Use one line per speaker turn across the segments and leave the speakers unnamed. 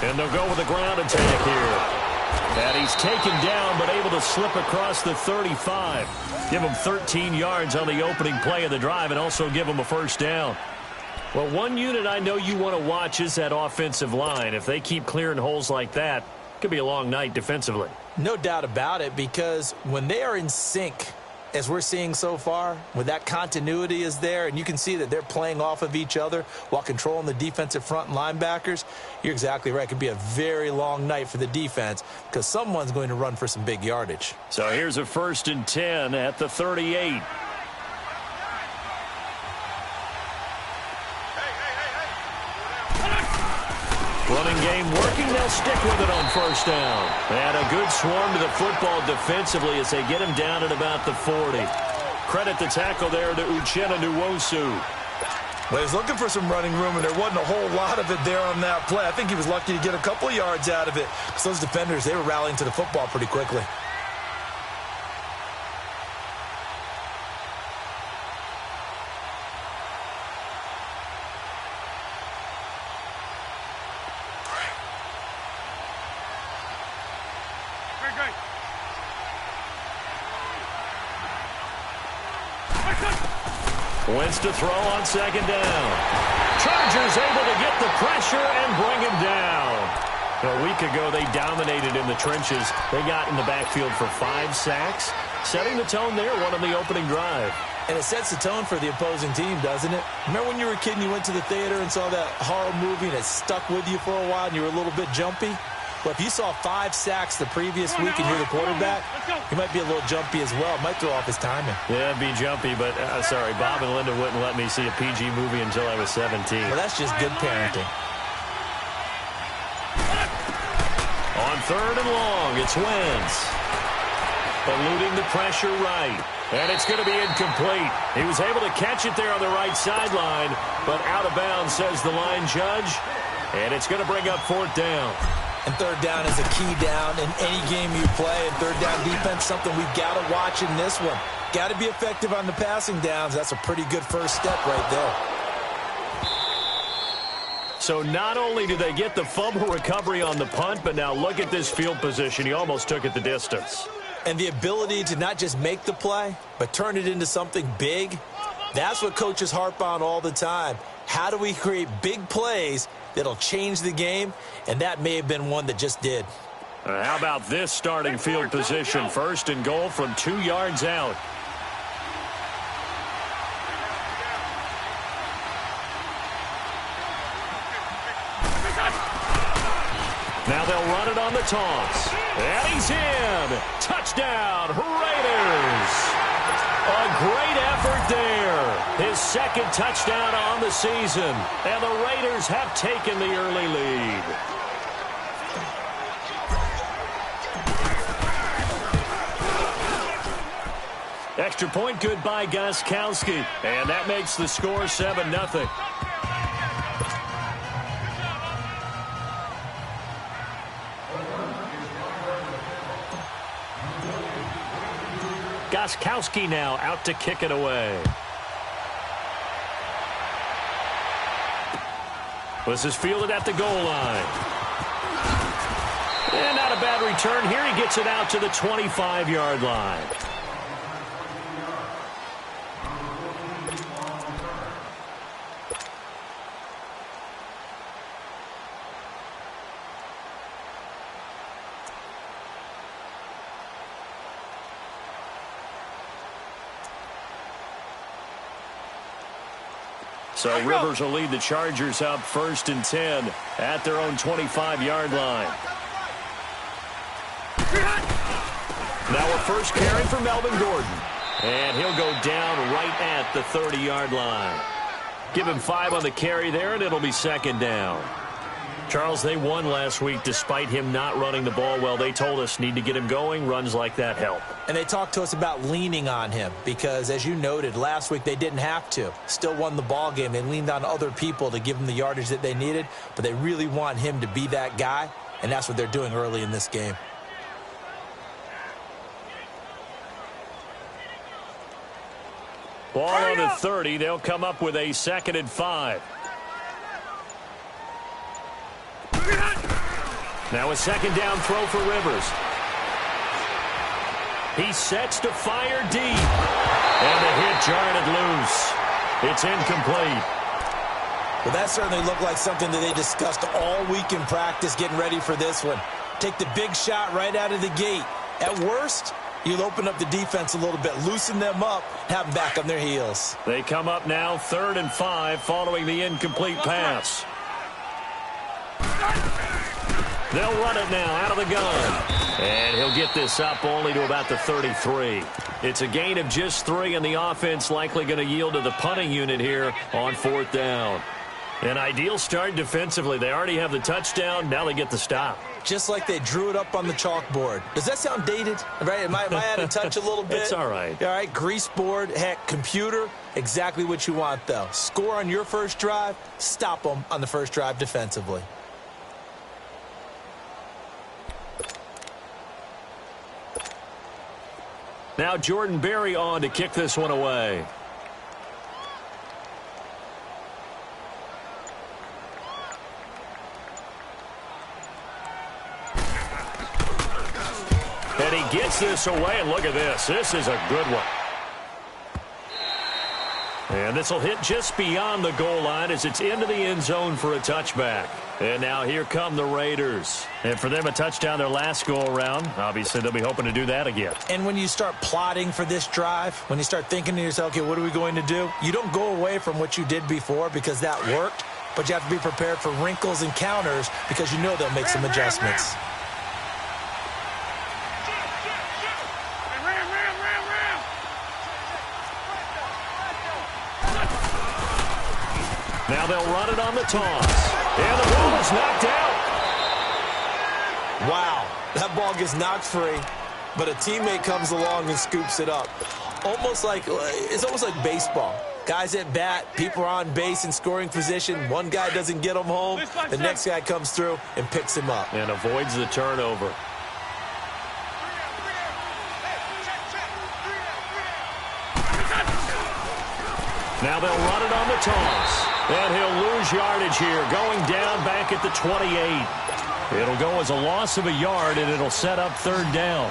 And they'll go with a ground attack here. And he's taken down, but able to slip across the 35. Give him 13 yards on the opening play of the drive and also give him a first down. Well, one unit I know you want to watch is that offensive line. If they keep clearing holes like that, it could be a long night defensively.
No doubt about it, because when they are in sync, as we're seeing so far, when that continuity is there, and you can see that they're playing off of each other while controlling the defensive front and linebackers, you're exactly right. It could be a very long night for the defense because someone's going to run for some big yardage.
So here's a 1st and 10 at the 38. Running game working. They'll stick with it on first down. And a good swarm to the football defensively as they get him down at about the 40. Credit the tackle there to Uchenna Nwosu.
Well, he was looking for some running room, and there wasn't a whole lot of it there on that play. I think he was lucky to get a couple of yards out of it because those defenders, they were rallying to the football pretty quickly.
Wentz to throw on 2nd down. Chargers able to get the pressure and bring him down. A week ago, they dominated in the trenches. They got in the backfield for 5 sacks, setting the tone there, one on the opening drive.
And it sets the tone for the opposing team, doesn't it? Remember when you were a kid and you went to the theater and saw that horror movie and it stuck with you for a while and you were a little bit jumpy? Well, if you saw 5 sacks the previous week and you're the quarterback, you might be a little jumpy as well. Might throw off his timing.
Yeah, it'd be jumpy, but sorry, Bob and Linda wouldn't let me see a PG movie until I was 17.
Well, that's just good parenting.
On 3rd and long, it's Wentz. Eluding the pressure right. And it's going to be incomplete. He was able to catch it there on the right sideline, but out of bounds, says the line judge. And it's going to bring up 4th down.
And 3rd down is a key down in any game you play. And 3rd down defense, something we've got to watch in this one. Got to be effective on the passing downs. That's a pretty good first step right there.
So not only do they get the fumble recovery on the punt, but now look at this field position. He almost took it the distance.
And the ability to not just make the play, but turn it into something big, that's what coaches harp on all the time. How do we create big plays that'll change the game? And that may have been one that just did.
How about this starting field position? 1st and goal from 2 yards out. Now they'll run it on the toss. And he's in. Touchdown, Raiders. A great effort there. His 2nd touchdown on the season. And the Raiders have taken the early lead. Extra point good by Gostkowski. And that makes the score 7-0. Gostkowski now out to kick it away. This is fielded at the goal line. And not a bad return here. He gets it out to the 25-yard line. So Rivers will lead the Chargers up 1st and 10 at their own 25-yard line. Now a first carry for Melvin Gordon. And he'll go down right at the 30-yard line. Give him 5 on the carry there, and it'll be 2nd down. Charles, they won last week despite him not running the ball well. They told us need to get him going. Runs like that help.
And they talked to us about leaning on him because, as you noted, last week they didn't have to. Still won the ball game. They leaned on other people to give them the yardage that they needed, but they really want him to be that guy, and that's what they're doing early in this game.
Ball on the 30. They'll come up with a 2nd and 5. Now a second down throw for Rivers. He sets to fire deep. And the hit jarred it loose. It's incomplete.
Well, that certainly looked like something that they discussed all week in practice getting ready for this one. Take the big shot right out of the gate. At worst, you'll open up the defense a little bit, loosen them up, have them back on their heels.
They come up now 3rd and 5 following the incomplete pass. They'll run it now out of the gun. And he'll get this up only to about the 33. It's a gain of just 3, and the offense likely going to yield to the punting unit here on 4th down. An ideal start defensively. They already have the touchdown. Now they get the stop.
Just like they drew it up on the chalkboard. Does that sound dated? Right? Am I out of touch a little bit?
It's all right.
All right, grease board, heck, computer, exactly what you want, though. Score on your first drive, stop them on the first drive defensively.
Now Jordan Berry on to kick this one away. And he gets this away, and look at this. This is a good one. And this will hit just beyond the goal line as it's into the end zone for a touchback. And now here come the Raiders. And for them, a touchdown their last go-around. Obviously, they'll be hoping to do that again.
And when you start plotting for this drive, when you start thinking to yourself, okay, what are we going to do? You don't go away from what you did before because that worked, but you have to be prepared for wrinkles and counters because you know they'll make some adjustments.
Now they'll run it on the toss. And the ball is knocked out.
Wow, that ball gets knocked free, but a teammate comes along and scoops it up. It's almost like baseball. Guys at bat, people are on base in scoring position. One guy doesn't get him home. The next guy comes through and picks him up.
And avoids the turnover. Now they'll run it on the toss. And he'll lose yardage here, going down back at the 28. It'll go as a loss of a yard, and it'll set up 3rd down.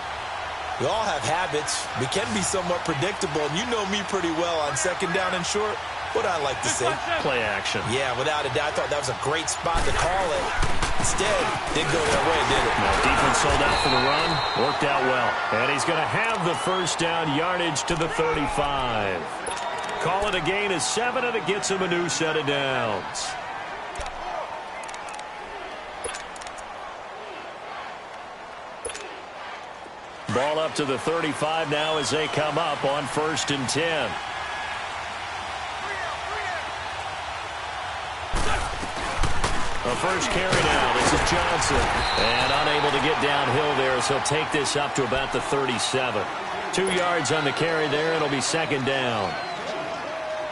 We all have habits. We can be somewhat predictable, and you know me pretty well on 2nd down and short. What I like to say?
Play action.
Yeah, without a doubt. I thought that was a great spot to call it. Instead, didn't go their way, did it?
Now, defense sold out for the run. Worked out well. And he's going to have the 1st down yardage to the 35. Call it a gain of 7, and it gets him a new set of downs. Ball up to the 35 now as they come up on 1st and 10. A first carry now. This is Johnson. And unable to get downhill there, so he'll take this up to about the 37. 2 yards on the carry there. It'll be 2nd down.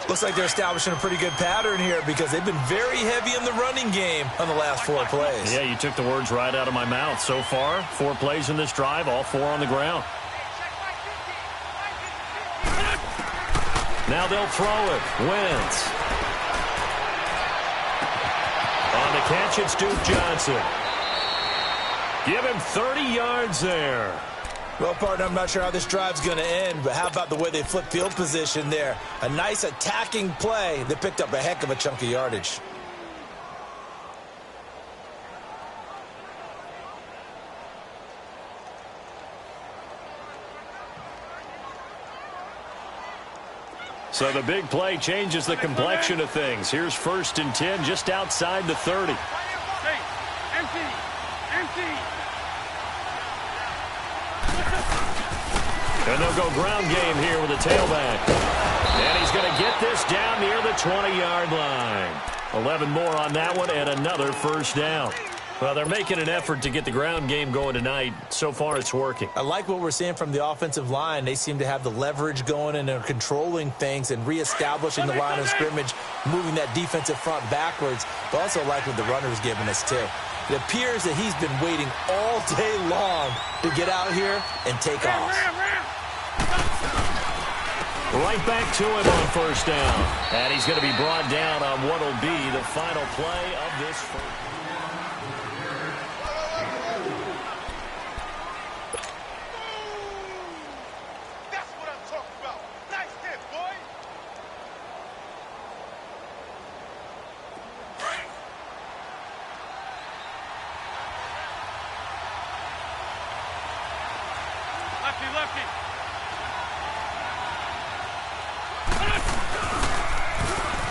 Looks like they're establishing a pretty good pattern here because they've been very heavy in the running game on the last 4 plays.
Yeah, you took the words right out of my mouth. So far, 4 plays in this drive, all 4 on the ground. Now they'll throw it. Wentz. On the catch, it's Duke Johnson. Give him 30 yards there.
Well, partner, I'm not sure how this drive's going to end, but how about the way they flip field position there? A nice attacking play. They picked up a heck of a chunk of yardage.
So the big play changes the complexion of things. Here's 1st and 10 just outside the 30. And they'll go ground game here with a tailback. And he's going to get this down near the 20-yard line. 11 more on that one and another 1st down. Well, they're making an effort to get the ground game going tonight. So far, it's working.
I like what we're seeing from the offensive line. They seem to have the leverage going and are controlling things and reestablishing the line of scrimmage, moving that defensive front backwards. But also like what the runner's giving us, too. It appears that he's been waiting all day long to get out here and take off.
Right back to him on 1st down. And he's going to be brought down on what will be the final play of this.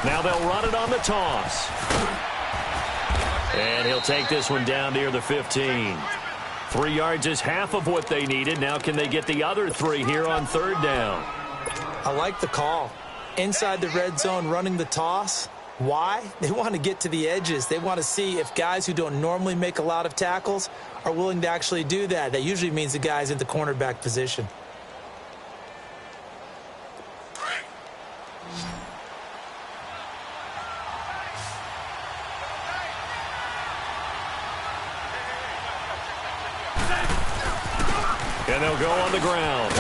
Now they'll run it on the toss. And he'll take this one down near the 15. 3 yards is half of what they needed. Now can they get the other 3 here on third down?
I like the call. Inside the red zone, running the toss. Why? They want to get to the edges. They want to see if guys who don't normally make a lot of tackles are willing to actually do that. That usually means the guy's in the cornerback position.
And they'll go on the ground.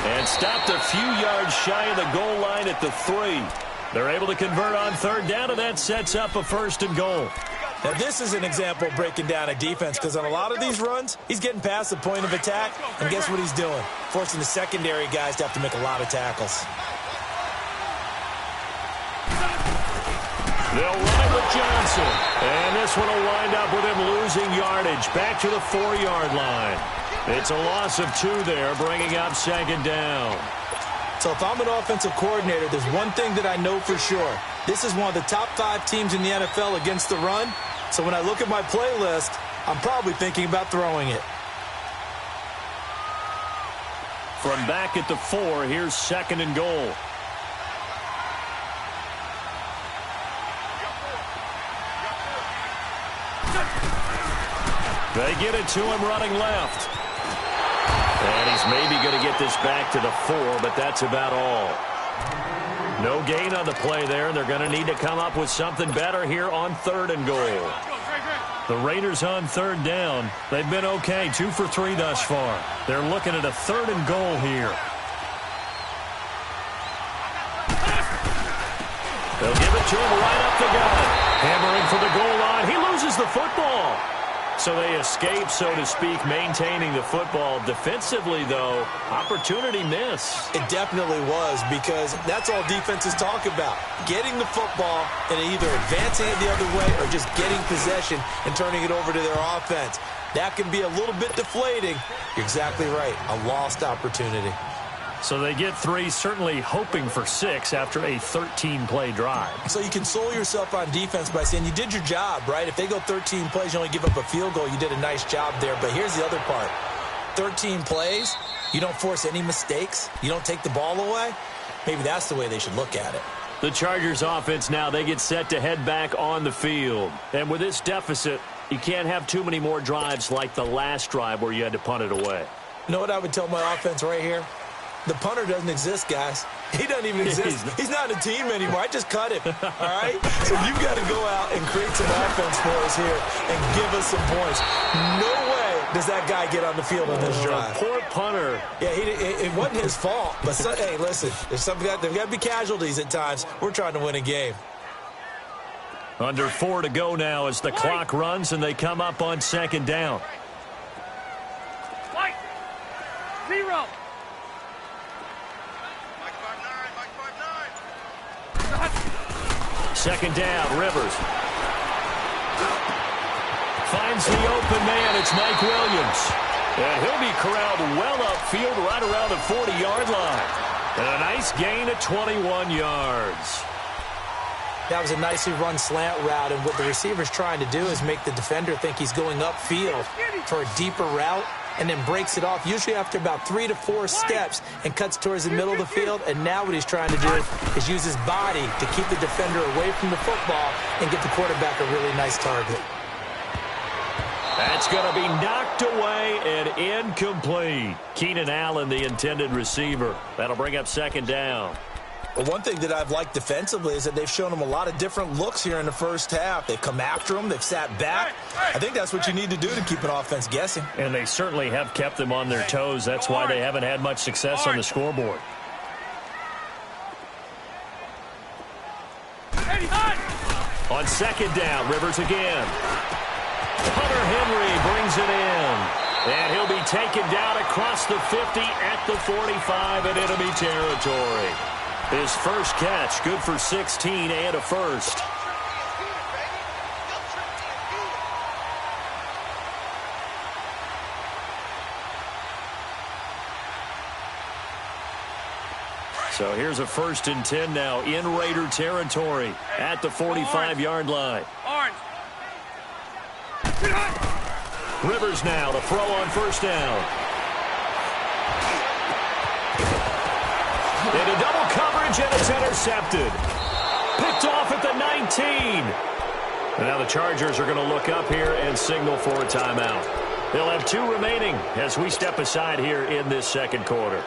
And stopped a few yards shy of the goal line at the 3. They're able to convert on third down, and that sets up a 1st and goal.
Now, this is an example of breaking down a defense, because on a lot of these runs, he's getting past the point of attack, and guess what he's doing? Forcing the secondary guys to have to make a lot of tackles.
They'll run it with Johnson. And this one will wind up with him losing yardage back to the 4-yard line. It's a loss of 2 there, bringing up 2nd down.
So if I'm an offensive coordinator, there's one thing that I know for sure. This is one of the top 5 teams in the NFL against the run. So when I look at my playlist, I'm probably thinking about throwing it.
From back at the 4, here's 2nd and goal. They get it to him running left. And he's maybe going to get this back to the 4, but that's about all. No gain on the play there, and they're going to need to come up with something better here on 3rd and goal. The Raiders on 3rd down. They've been okay, 2 for 3 thus far. They're looking at a 3rd and goal here. They'll give it to him right up the gut. Hammering for the goal line. He loses the football. So they escape, so to speak, maintaining the football. Defensively, though, opportunity miss.
It definitely was, because that's all defenses talk about. Getting the football and either advancing it the other way or just getting possession and turning it over to their offense. That can be a little bit deflating. You're exactly right. A lost opportunity.
So they get 3, certainly hoping for 6 after a 13-play drive.
So you console yourself on defense by saying you did your job, right? If they go 13 plays, you only give up a field goal, you did a nice job there. But here's the other part. 13 plays, you don't force any mistakes, you don't take the ball away. Maybe that's the way they should look at it.
The Chargers offense now, they get set to head back on the field. And with this deficit, you can't have too many more drives like the last drive where you had to punt it away.
You know what I would tell my offense right here? The punter doesn't exist, guys. He doesn't even exist. He's not a team anymore. I just cut him, all right? So you've got to go out and create some offense for us here and give us some points. No way does that guy get on the field on this drive.
Poor punter.
Yeah, it wasn't his fault. But, hey, listen, there's got to be casualties at times. We're trying to win a game.
Under 4 to go now as the clock runs and they come up on 2nd down.
0.
Second down, Rivers. Finds the open man. It's Mike Williams. And he'll be corralled well upfield right around the 40-yard line. And a nice gain of 21 yards.
That was a nicely run slant route, and what the receiver's trying to do is make the defender think he's going upfield for a deeper route, and then breaks it off, usually after about 3 to 4 steps, and cuts towards the middle of the field. And now what he's trying to do is use his body to keep the defender away from the football and get the quarterback a really nice target.
That's going to be knocked away and incomplete. Keenan Allen, the intended receiver. That'll bring up 2nd down.
Well, one thing that I've liked defensively is that they've shown him a lot of different looks here in the first half. They've come after him. They've sat back. I think that's what you need to do to keep an offense guessing.
And they certainly have kept them on their toes. That's why they haven't had much success on the scoreboard. On 2nd down, Rivers again. Hunter Henry brings it in. And he'll be taken down across the 50 at the 45 in enemy territory. His first catch, good for 16 and a first. So here's a 1st and 10 now in Raider territory at the 45-yard line.
Orange.
Rivers now to throw on 1st down. Into double coverage, and it's intercepted. Picked off at the 19. And now the Chargers are going to look up here and signal for a timeout. They'll have 2 remaining as we step aside here in this 2nd quarter.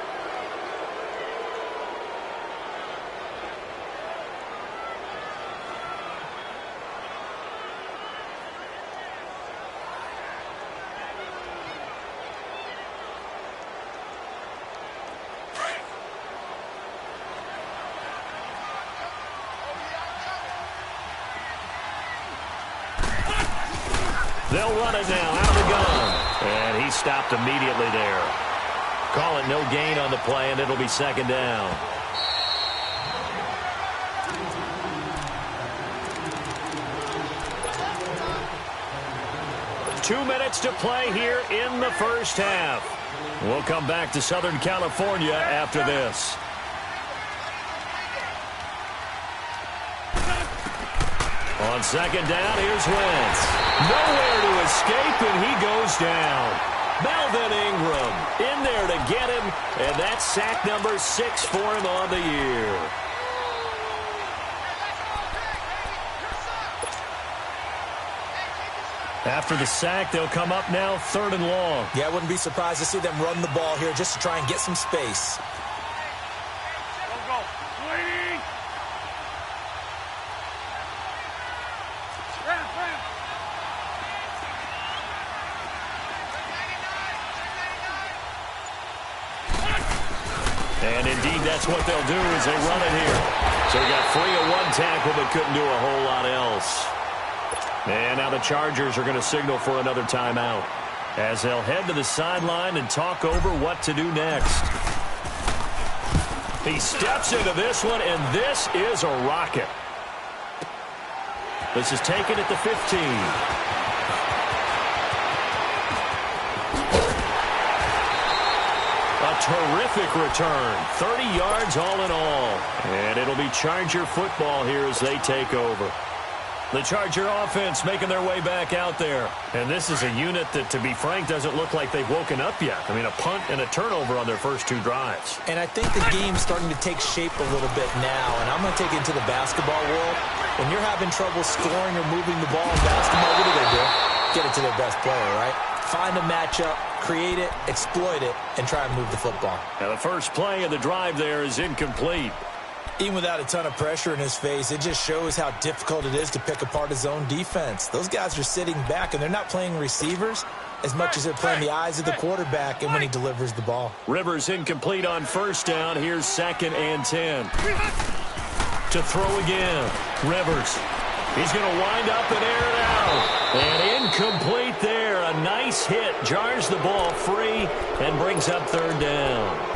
They'll run it now out of the gun. And he stopped immediately there. Call it no gain on the play, and it'll be 2nd down. Two minutes to play here in the 1st half. We'll come back to Southern California after this. On 2nd down, here's Wentz. Nowhere to escape, and he goes down. Melvin Ingram in there to get him, and that's sack number 6 for him on the year. After the sack, they'll come up now 3rd and long.
Yeah, I wouldn't be surprised to see them run the ball here just to try and get some space.
Go. Waiting.
And indeed, that's what they'll do is they run it here. So he got free of 1 tackle, but couldn't do a whole lot else. And now the Chargers are going to signal for another timeout as they'll head to the sideline and talk over what to do next. He steps into this one, and this is a rocket. This is taken at the 15. A terrific return. 30 yards all in all. And it'll be Charger football here as they take over. The Charger offense making their way back out there. And this is a unit that, to be frank, doesn't look like they've woken up yet. I mean, a punt and a turnover on their first 2 drives.
And I think the game's starting to take shape a little bit now. And I'm going to take it into the basketball world. When you're having trouble scoring or moving the ball in basketball, what do? Get it to their best player, right? Find a matchup, create it, exploit it, and try and move the football.
Now the first play of the drive there is incomplete.
Even without a ton of pressure in his face, it just shows how difficult it is to pick apart his own defense. Those guys are sitting back, and they're not playing receivers as much as they're playing the eyes of the quarterback and when he delivers the ball.
Rivers incomplete on 1st down. Here's 2nd and 10. To throw again. Rivers. He's going to wind up and air it out. And incomplete there. A nice hit. Jars the ball free and brings up 3rd down.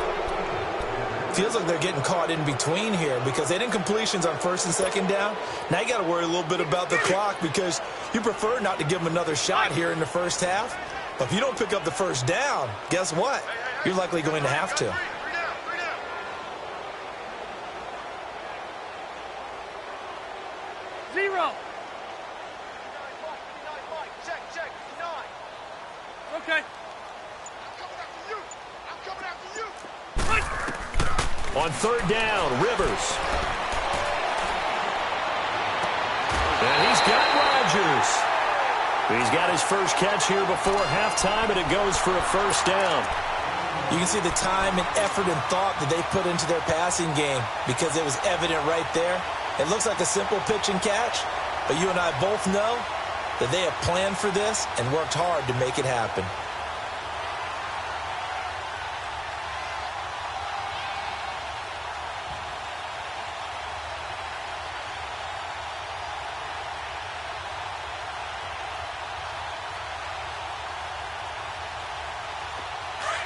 Feels like they're getting caught in between here because they didn't completions on 1st and 2nd down. Now you got to worry a little bit about the clock because you prefer not to give them another shot here in the 1st half. But if you don't pick up the 1st down, guess what? You're likely going to have to.
Zero. Okay.
On 3rd down, Rivers. And he's got Rodgers. He's got his first catch here before halftime, and it goes for a 1st down.
You can see the time and effort and thought that they put into their passing game because it was evident right there. It looks like a simple pitch and catch, but you and I both know that they have planned for this and worked hard to make it happen.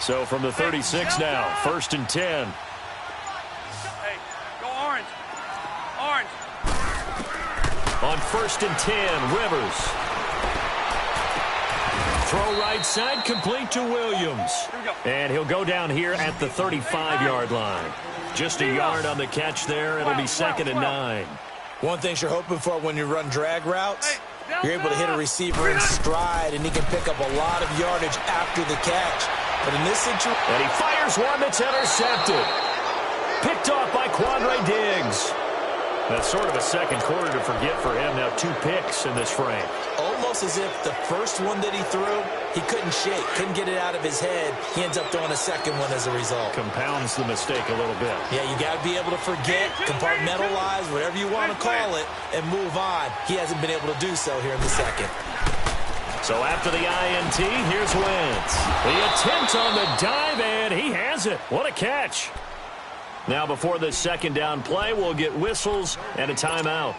So from the 36 now, 1st and 10.
Hey, go orange. Orange.
On 1st and 10, Rivers. Throw right side, complete to Williams. And he'll go down here at the 35-yard line. Just a yard on the catch there. It'll be 2nd and 9.
One thing you're hoping for when you run drag routes, you're able to hit a receiver in stride, and he can pick up a lot of yardage after the catch. But in this situation...
And he fires one that's intercepted. Picked off by Quandre Diggs. That's sort of a second quarter to forget for him. Now 2 picks in this frame.
Almost as if the first one that he threw, he couldn't shake, couldn't get it out of his head. He ends up throwing a second one as a result.
Compounds the mistake a little bit.
Yeah, you got to be able to forget, compartmentalize, whatever you want to call it, and move on. He hasn't been able to do so here in the second.
So after the INT, here's Wentz. The attempt on the dive, and he has it. What a catch. Now before this second down play, we'll get whistles and a timeout,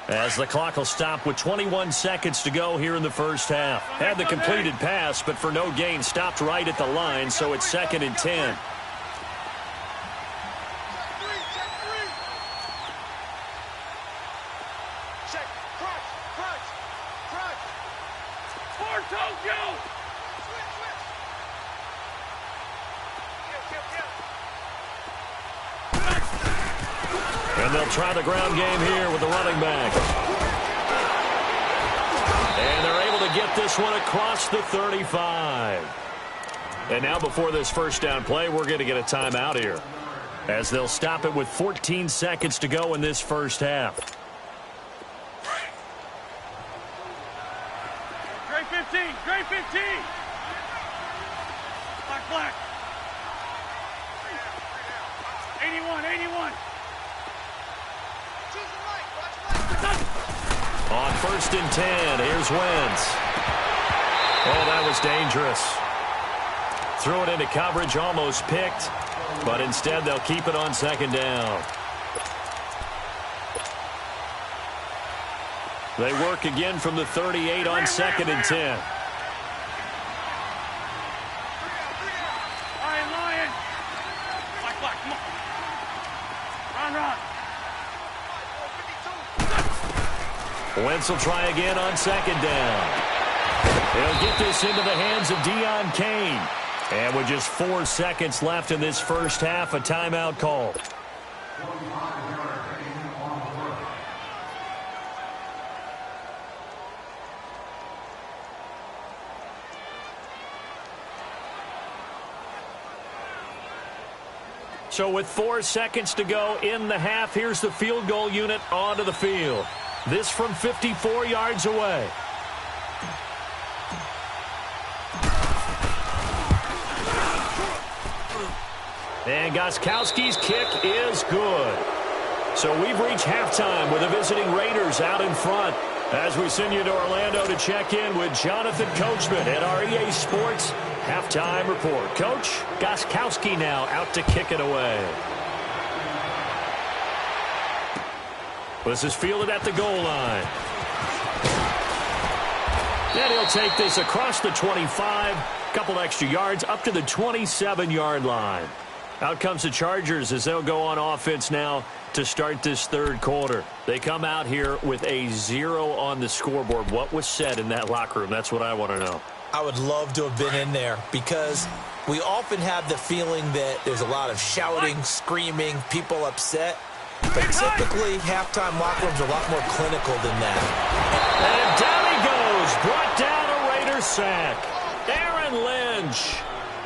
as the clock will stop with 21 seconds to go here in the first half. Had the completed pass, but for no gain, stopped right at the line, so it's 2nd and 10. And they'll try the ground game here with the running back. And they're able to get this one across the 35. And now before this first down play, we're going to get a timeout here, as they'll stop it with 14 seconds to go in this first half.
Gray 15, Gray 15. Black. 81, 81.
On 1st and 10, here's Wentz. Oh, that was dangerous. Threw it into coverage, almost picked, but instead they'll keep it on 2nd down. They work again from the 38 on 2nd and 10.
Lion. Black, come on. Run.
Wentz will try again on 2nd down. He'll get this into the hands of Deion Kane. And with just 4 seconds left in this first half, a timeout call. So with 4 seconds to go in the half, here's the field goal unit onto the field. This from 54 yards away. And Gostkowski's kick is good. So we've reached halftime with the visiting Raiders out in front, as we send you to Orlando to check in with Jonathan Coachman at our EA Sports Halftime Report. Coach, Gostkowski now out to kick it away. This is fielded at the goal line. And he'll take this across the 25, couple extra yards, up to the 27-yard line. Out comes the Chargers as they'll go on offense now to start this third quarter. They come out here with a 0 on the scoreboard. What was said in that locker room? That's what I want to know.
I would love to have been in there, because we often have the feeling that there's a lot of shouting, screaming, people upset. But typically, halftime locker rooms are a lot more clinical than that.
And down he goes. Brought down a Raider sack. Aaron Lynch.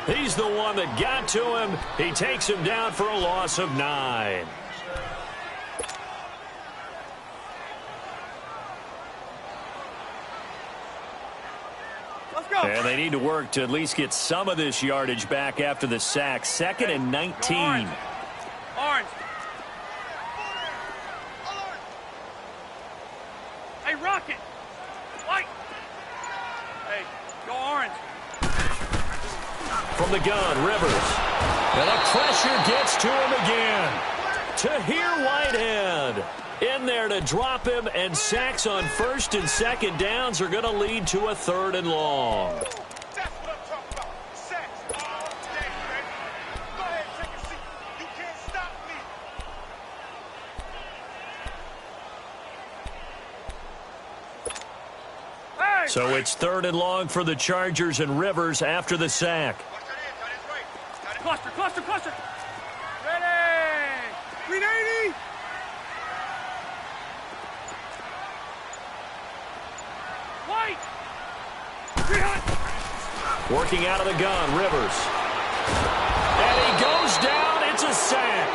He's the one that got to him. He takes him down for a loss of 9.
Let's go.
And they need to work to at least get some of this yardage back after the sack. 2nd and 19.
Orange. Hey, Rocket. White. Hey, go orange.
From the gun, Rivers. And the pressure gets to him again. Tahir Whitehead in there to drop him, and sacks on 1st and 2nd downs are going to lead to a 3rd and long.
That's what I'm talking about. Sacks all day, baby. Go ahead, take a seat. You can't stop me.
Hey!
So it's 3rd and long for the Chargers and Rivers after the sack.
Cluster, cluster, cluster. Ready. 380. White. 300.
Working out of the gun, Rivers. And he goes down. It's a sack.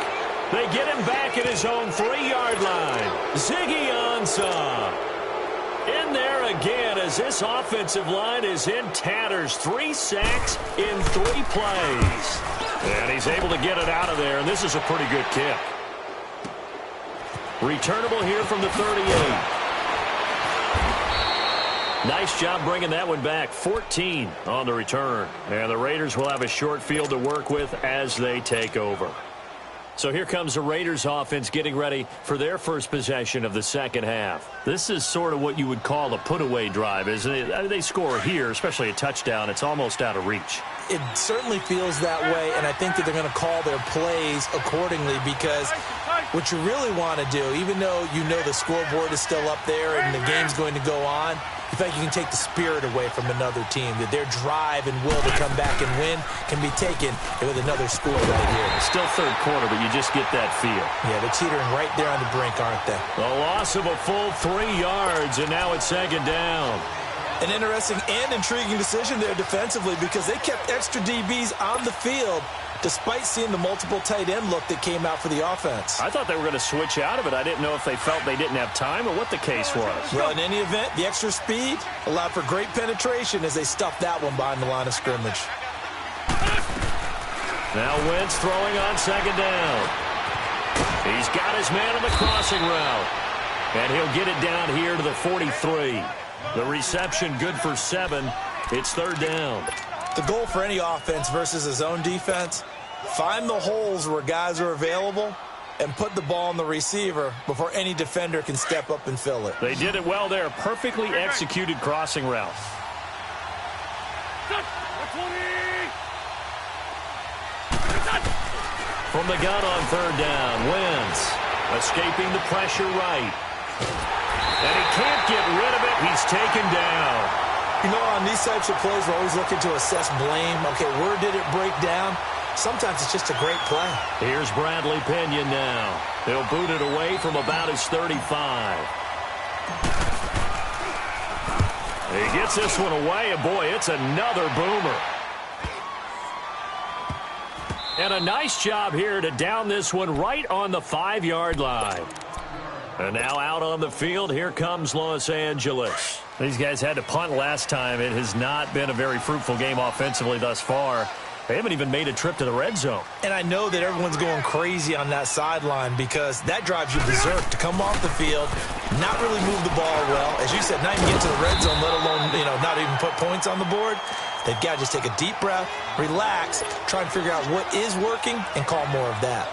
They get him back at his own 3-yard line. Ziggy Ansah in there again as this offensive line is in tatters. 3 sacks in 3 plays. And he's able to get it out of there, and this is a pretty good kick. Returnable here from the 38. Nice job bringing that one back. 14 on the return. And the Raiders will have a short field to work with as they take over. So here comes the Raiders offense getting ready for their first possession of the second half. This is sort of what you would call a put-away drive, isn't it? They score here, especially a touchdown. It's almost out of reach.
It certainly feels that way, and I think that they're going to call their plays accordingly because what you really want to do, even though you know the scoreboard is still up there and the game's going to go on, you think you can take the spirit away from another team, that their drive and will to come back and win can be taken with another score right here.
Still third quarter, but you just get that feel.
Yeah, they're teetering right there on the brink, aren't they?
A loss of a full 3 yards, and now it's 2nd down.
An interesting and intriguing decision there defensively because they kept extra DBs on the field despite seeing the multiple tight end look that came out for the offense.
I thought they were going to switch out of it. I didn't know if they felt they didn't have time or what the case was.
Well, in any event, the extra speed allowed for great penetration as they stuffed that one behind the line of scrimmage.
Now Wentz throwing on 2nd down. He's got his man on the crossing route. And he'll get it down here to the 43. The reception good for 7. It's 3rd down.
The goal for any offense versus his own defense, find the holes where guys are available and put the ball on the receiver before any defender can step up and fill it.
They did it well there. Perfectly executed crossing route. From the gun on 3rd down, Wentz escaping the pressure right. And he can't get rid of it. He's taken down.
You know, on these types of plays, we're always looking to assess blame. Okay, where did it break down? Sometimes it's just a great play.
Here's Bradley Pinion now. He'll boot it away from about his 35. He gets this one away, and boy, it's another boomer. And a nice job here to down this one right on the 5-yard line. And now out on the field, here comes Los Angeles. These guys had to punt last time. It has not been a very fruitful game offensively thus far. They haven't even made a trip to the red zone.
And I know that everyone's going crazy on that sideline because that drives you berserk to come off the field, not really move the ball well. As you said, not even get to the red zone, let alone, not even put points on the board. They've got to just take a deep breath, relax, try and figure out what is working, and call more of that.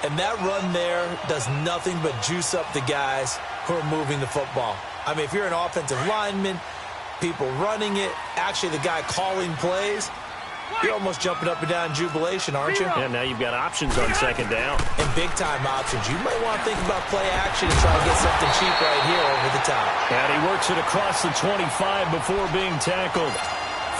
And that run there does nothing but juice up the guys who are moving the football. I mean, if you're an offensive lineman, people running it, actually the guy calling plays, you're almost jumping up and down in jubilation, aren't you?
And now you've got options on 2nd down.
And big-time options. You might want to think about play action and try to get something cheap right here over the top.
And he works it across the 25 before being tackled.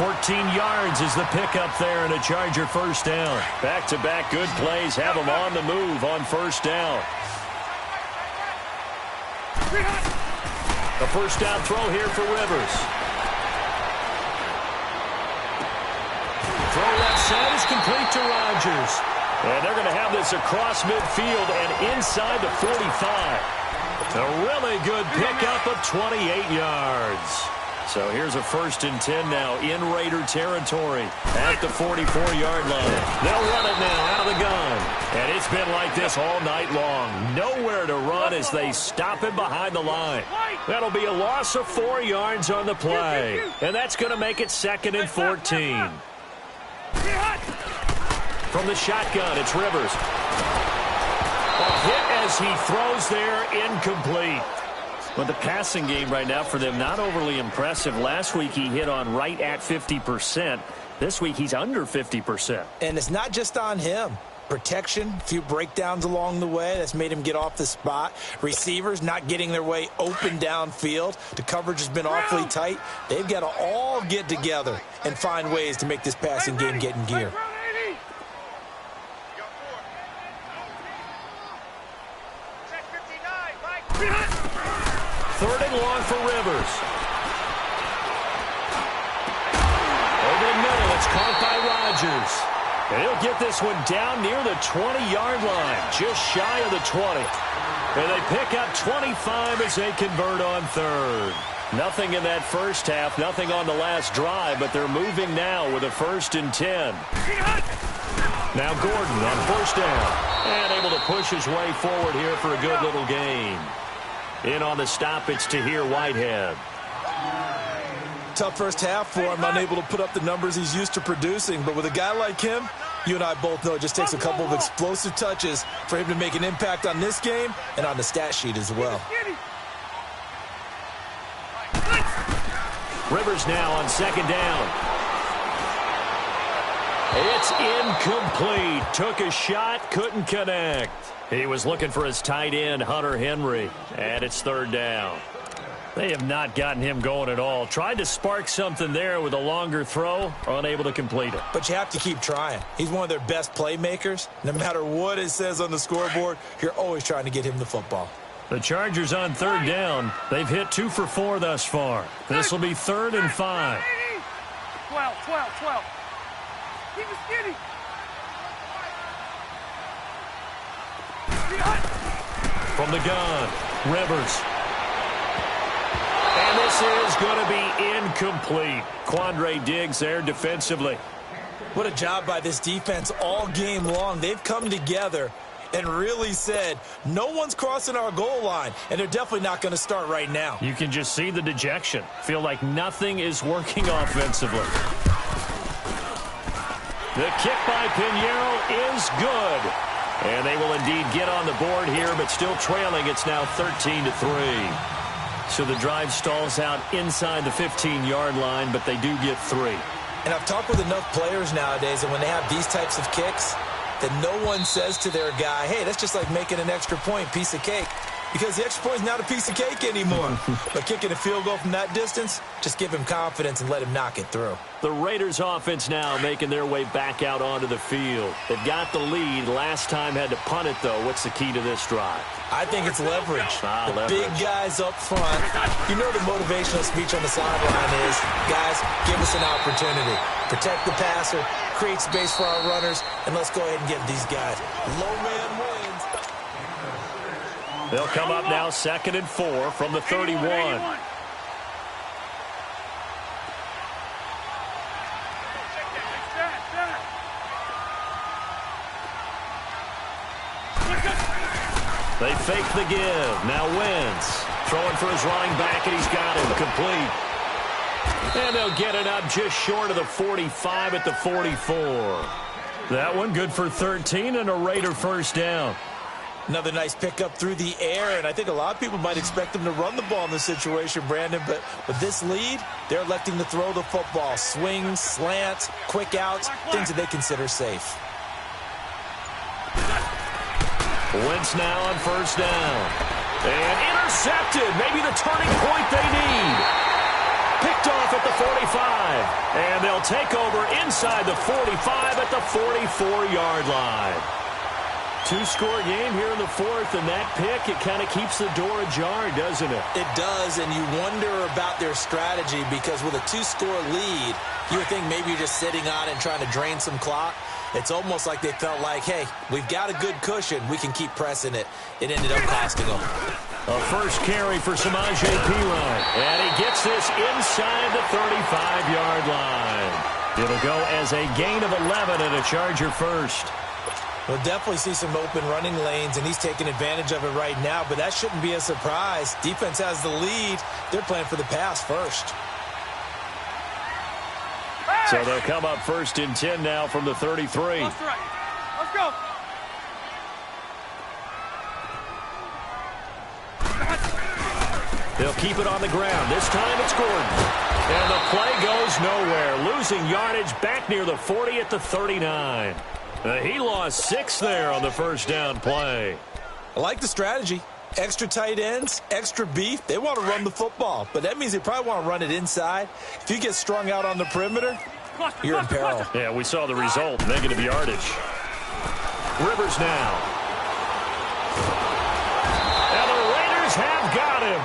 14 yards is the pickup there and a Charger 1st down. Back-to-back good plays have them on the move on 1st down. A 1st down throw here for Rivers. Throw left side is complete to Rodgers. And they're going to have this across midfield and inside the 45. A really good pickup of 28 yards. So here's a 1st and 10 now in Raider territory at the 44-yard line. They'll run it now out of the gun. And it's been like this all night long. Nowhere to run as they stop him behind the line. That'll be a loss of 4 yards on the play. And that's going to make it 2nd and 14. From the shotgun, it's Rivers. A hit as he throws there, incomplete. But the passing game right now for them, not overly impressive. Last week he hit on right at 50%. This week he's under 50%.
And it's not just on him. Protection, a few breakdowns along the way. That's made him get off the spot. Receivers not getting their way open downfield. The coverage has been awfully tight. They've got to all get together and find ways to make this passing game get in gear.
Third and long for Rivers. Over the middle, it's caught by Rodgers. And he'll get this one down near the 20-yard line, just shy of the 20. And they pick up 25 as they convert on third. Nothing in that first half, nothing on the last drive, but they're moving now with a 1st and 10. Now Gordon on first down. And able to push his way forward here for a good little gain. In on the stop, it's Tahir Whitehead.
Tough first half for him, unable to put up the numbers he's used to producing. But with a guy like him, you and I both know it just takes a couple of explosive touches for him to make an impact on this game and on the stat sheet as well.
Rivers now on second down. It's incomplete. Took a shot, couldn't connect. He was looking for his tight end, Hunter Henry, and it's third down. They have not gotten him going at all. Tried to spark something there with a longer throw, unable to complete it.
But you have to keep trying. He's one of their best playmakers. No matter what it says on the scoreboard, you're always trying to get him the football.
The Chargers on third down. They've hit 2 for 4 thus far. This will be 3rd and 5.
12. Keep it skinny.
From the gun, Rivers. And this is going to be incomplete. Quandre Diggs there defensively.
What a job by this defense all game long. They've come together and really said, no one's crossing our goal line, and they're definitely not going to start right now.
You can just see the dejection. Feel like nothing is working offensively. The kick by Pinheiro is good. And they will indeed get on the board here, but still trailing. It's now 13-3. So the drive stalls out inside the 15-yard line, but they do get 3.
And I've talked with enough players nowadays, and when they have these types of kicks, that no one says to their guy, hey, that's just like making an extra point, piece of cake. Because the extra point is not a piece of cake anymore. But kicking a field goal from that distance, just give him confidence and let him knock it through.
The Raiders offense now making their way back out onto the field. They've got the lead. Last time had to punt it, though. What's the key to this drive?
I think it's leverage.
Leverage.
Big guys up front. You know the motivational speech on the sideline is, guys, give us an opportunity. Protect the passer, create space for our runners, and let's go ahead and get these guys. Low man wins.
They'll come up now 2nd and 4 from the 31. They fake the give. Now Wentz throwing for his running back, and he's got him complete. And they'll get it up just short of the 45 at the 44. That one good for 13 and a Raider first down.
Another nice pickup through the air, and I think a lot of people might expect them to run the ball in this situation, Brandon, but with this lead, they're electing to throw the football. Swings, slants, quick outs, things that they consider safe.
Wentz now on first down. And intercepted. Maybe the turning point they need. Picked off at the 45. And they'll take over inside the 45 at the 44-yard line. 2-score game here in the 4th, and that pick, it kind of keeps the door ajar, doesn't it?
It does, and you wonder about their strategy because with a 2-score lead, you would think maybe you're just sitting on it and trying to drain some clock. It's almost like they felt like, hey, we've got a good cushion. We can keep pressing it. It ended up costing them.
A first carry for Samaje Perine, and he gets this inside the 35-yard line. It'll go as a gain of 11 and a Charger first.
We'll definitely see some open running lanes, and he's taking advantage of it right now, but that shouldn't be a surprise. Defense has the lead. They're playing for the pass first.
So they'll come up 1st and 10 now from the 33.
Let's go.
They'll keep it on the ground. This time it's Gordon. And the play goes nowhere. Losing yardage back near the 40 at the 39. He lost 6 there on the first down play.
I like the strategy. Extra tight ends, extra beef. They want to run the football, but that means they probably want to run it inside. If you get strung out on the perimeter, you're in peril.
Yeah, we saw the result. Negative yardage. Rivers now. And the Raiders have got him.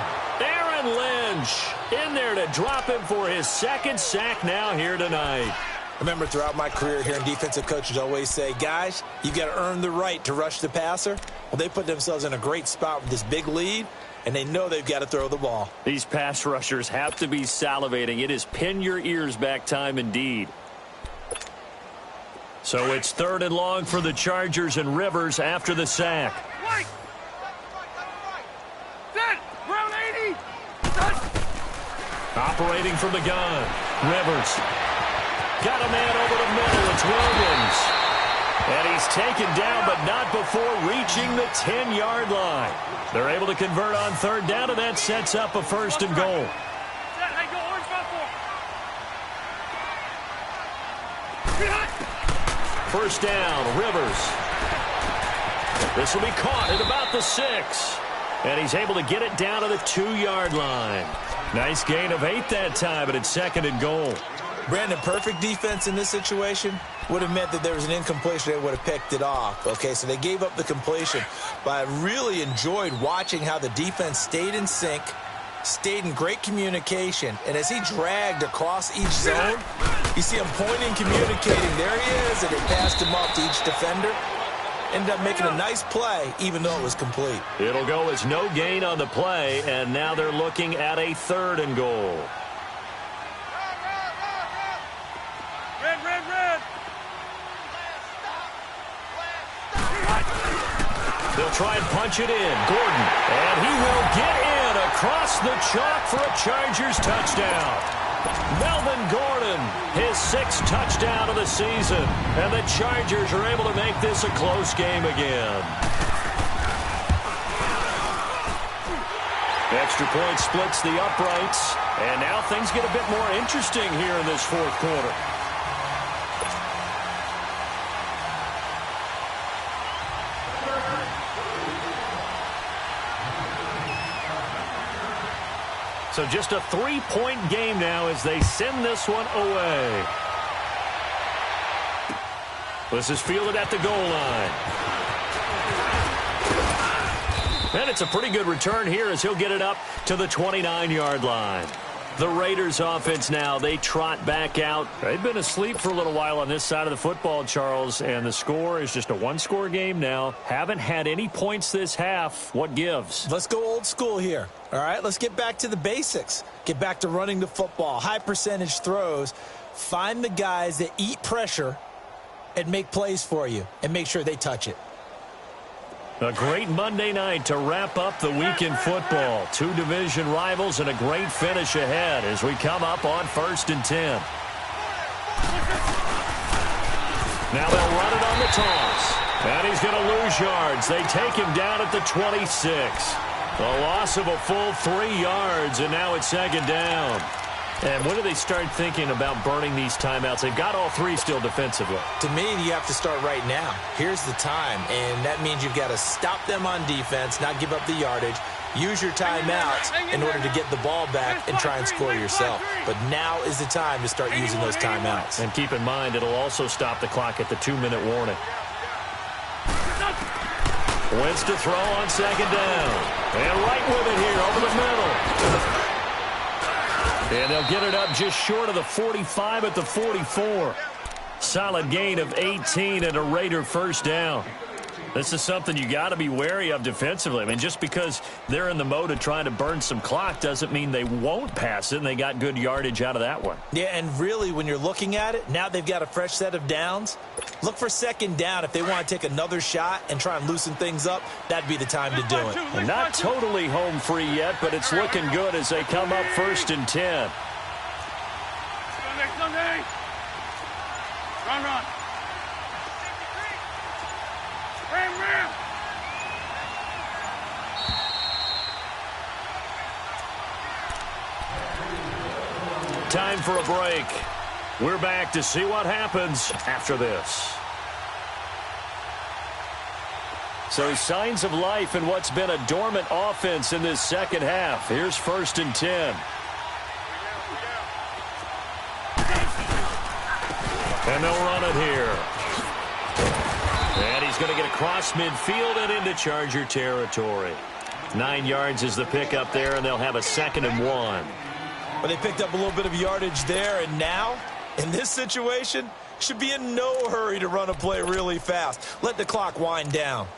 Aaron Lynch in there to drop him for his second sack now here tonight.
Remember, throughout my career, hearing defensive coaches always say, guys, you got to earn the right to rush the passer. Well, they put themselves in a great spot with this big lead, and they know they've got to throw the ball.
These pass rushers have to be salivating. It is pin your ears back time indeed. So it's 3rd and long for the Chargers, and Rivers after the sack.
Right. Set. Ground 80. Set.
Operating from the gun. Rivers. Got a man over the middle. It's Williams. And he's taken down, but not before reaching the 10-yard line. They're able to convert on 3rd down, and that sets up a 1st and goal.
Set. Hey, go orange front four.
1st down, Rivers. This will be caught at about the 6. And he's able to get it down to the 2-yard line. Nice gain of 8 that time, but it's 2nd and goal.
Brandon, perfect defense in this situation would have meant that there was an incompletion. They would have picked it off. Okay, so they gave up the completion. But I really enjoyed watching how the defense stayed in sync, stayed in great communication. And as he dragged across each zone, you see him pointing, communicating. There he is, and they passed him off to each defender. Ended up making a nice play, even though it was complete.
It'll go as no gain on the play, and now they're looking at a 3rd and goal.
Red, red, red.
They'll try and punch it in. Gordon, and he will get in across the chalk for a Chargers touchdown. Melvin Gordon, his 6th touchdown of the season. And the Chargers are able to make this a close game again. Extra point splits the uprights. And now things get a bit more interesting here in this 4th quarter. So just a 3-point game now as they send this one away. This is fielded at the goal line. And it's a pretty good return here as he'll get it up to the 29-yard line. The Raiders offense now, they trot back out. They've been asleep for a little while on this side of the football, Charles, and the score is just a 1-score game now. Haven't had any points this half. What gives?
Let's go old school here. All right, let's get back to the basics. Get back to running the football, high percentage throws. Find the guys that eat pressure and make plays for you and make sure they touch it.
A great Monday night to wrap up the week in football. 2 division rivals and a great finish ahead as we come up on 1st and 10. Now they'll run it on the toss. And he's going to lose yards. They take him down at the 26. A loss of a full 3 yards, and now it's 2nd down. And when do they start thinking about burning these timeouts? They've got all 3 still defensively.
To me, you have to start right now. Here's the time, and that means you've got to stop them on defense, not give up the yardage, use your timeouts in order to get the ball back and try and score yourself. But now is the time to start using those timeouts.
And keep in mind, it'll also stop the clock at the 2-minute warning. Wentz to throw on 2nd down. And right with it here over the middle. And they'll get it up just short of the 45 at the 44. Solid gain of 18 and a Raider 1st down. This is something you got to be wary of defensively. I mean, just because they're in the mode of trying to burn some clock doesn't mean they won't pass it, and they got good yardage out of that one.
Yeah, and really, when you're looking at it, now they've got a fresh set of downs. Look for 2nd down if they want to take another shot and try and loosen things up. That'd be the time to do it.
And not totally home free yet, but it's looking good as they come up 1st and 10.
Sunday. Run, run. Ram, ram.
Time for a break. We're back to see what happens after this. So signs of life in what's been a dormant offense in this second half. Here's 1st and 10. And they'll run it here. And he's going to get across midfield and into Charger territory. 9 yards is the pickup there, and they'll have a 2nd and 1.
Well, they picked up a little bit of yardage there, and now, in this situation, should be in no hurry to run a play really fast. Let the clock wind down.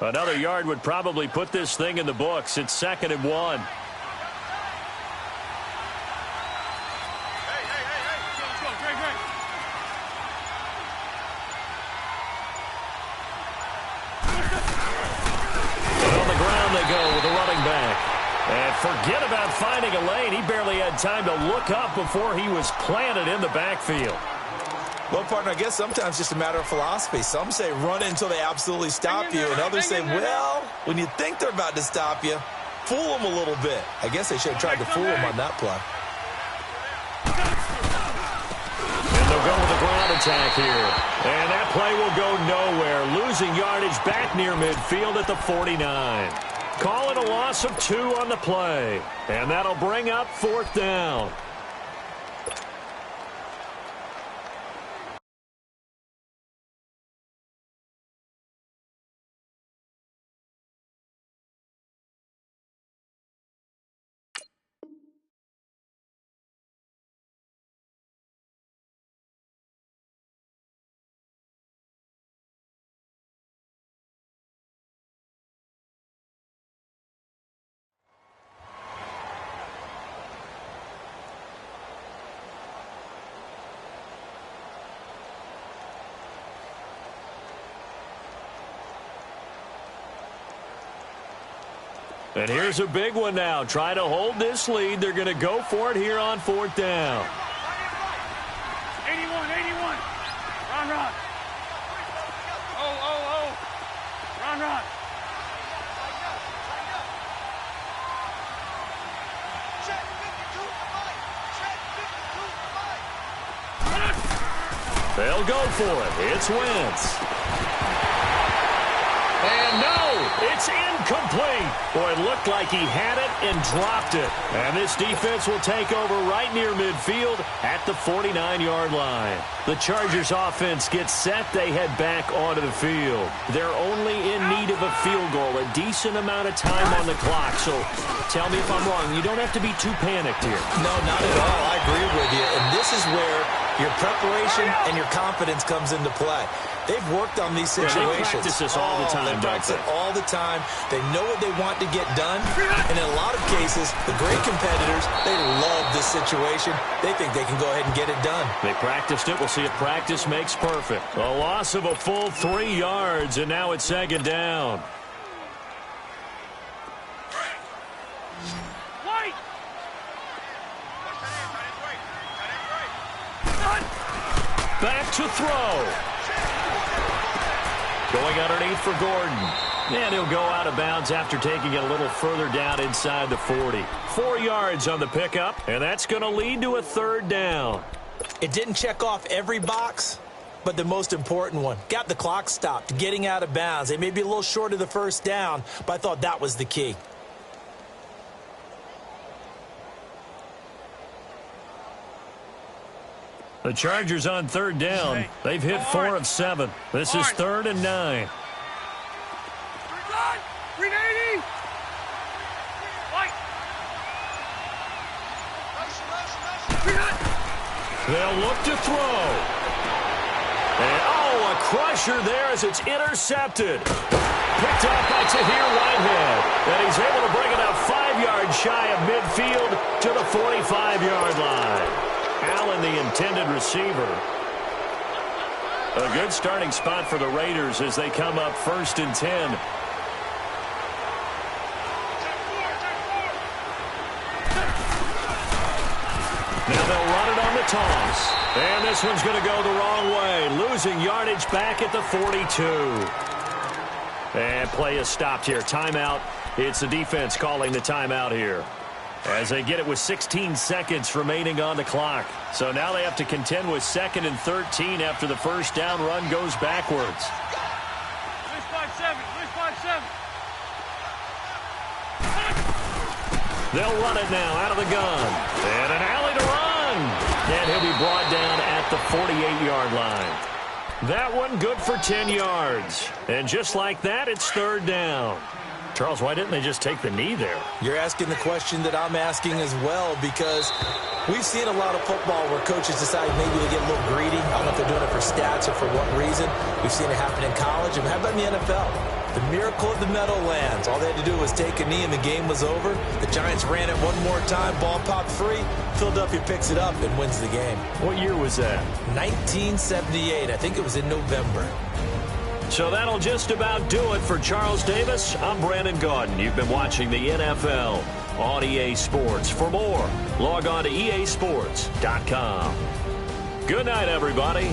Another yard would probably put this thing in the books. It's 2nd and 1.
Hey. Let's go. Great.
And on the ground they go with the running back. And forget about finding a lane. He barely had time to look up before he was planted in the backfield.
Well, partner, I guess sometimes it's just a matter of philosophy. Some say run until they absolutely stop you, and others say, well, when you think they're about to stop you, fool them a little bit. I guess they should have tried to fool them on that play.
And they'll go with the ground attack here. And that play will go nowhere, losing yardage back near midfield at the 49. Call it a loss of 2 on the play. And that'll bring up 4th down. And here's a big one now. Try to hold this lead. They're going to go for it here on 4th down.
81. Run. Oh. Run.
Check 52 to Mike.
They'll go for it. It's Wentz. And no, it's incomplete. Boy, it looked like he had it and dropped it. And this defense will take over right near midfield at the 49-yard line. The Chargers offense gets set. They head back onto the field. They're only in need of a field goal, a decent amount of time on the clock. So tell me if I'm wrong. You don't have to be too panicked here.
No, not at all. I agree with you. And this is where your preparation and your confidence comes into play. They've worked on these situations.
They practice this all the time,
They practice it all the time. They know what they want to get done. And in a lot of cases, the great competitors, they love this situation. They think they can go ahead and get it done.
They practiced it. We'll see if practice makes perfect. A loss of a full 3 yards, and now it's 2nd down.
White.
Back to throw. Going underneath for Gordon. And he'll go out of bounds after taking it a little further down inside the 40. 4 yards on the pickup, and that's going to lead to a 3rd down.
It didn't check off every box, but the most important one. Got the clock stopped, getting out of bounds. They may be a little short of the 1st down, but I thought that was the key.
The Chargers on 3rd down. They've hit 4 of 7. This is 3rd and 9.
380. White.
They'll look to throw. And, a crusher there as it's intercepted. Picked up by Tahir Whitehead. And he's able to bring it out 5 yards shy of midfield to the 45-yard line. Allen, the intended receiver. A good starting spot for the Raiders as they come up 1st and 10. Now they'll run it on the toss. And this one's going to go the wrong way. Losing yardage back at the 42. And play is stopped here. Timeout. It's the defense calling the timeout here. as they get it with 16 seconds remaining on the clock. So now they have to contend with 2nd and 13 after the first down run goes backwards.
Release 5-7. Release 5-7.
They'll run it now out of the gun. And an alley to run. And he'll be brought down at the 48-yard line. That one good for 10 yards. And just like that, it's 3rd down. Charles, why didn't they just take the knee there?
You're asking the question that I'm asking as well, because we've seen a lot of football where coaches decide maybe to get a little greedy. I don't know if they're doing it for stats or for what reason. We've seen it happen in college. And how about in the NFL? The miracle of the Meadowlands. All they had to do was take a knee and the game was over. The Giants ran it one more time. Ball popped free. Philadelphia picks it up and wins the game.
What year was that?
1978. I think it was in November.
So that'll just about do it for Charles Davis. I'm Brandon Gaudin. You've been watching the NFL on EA Sports. For more, log on to easports.com. Good night, everybody.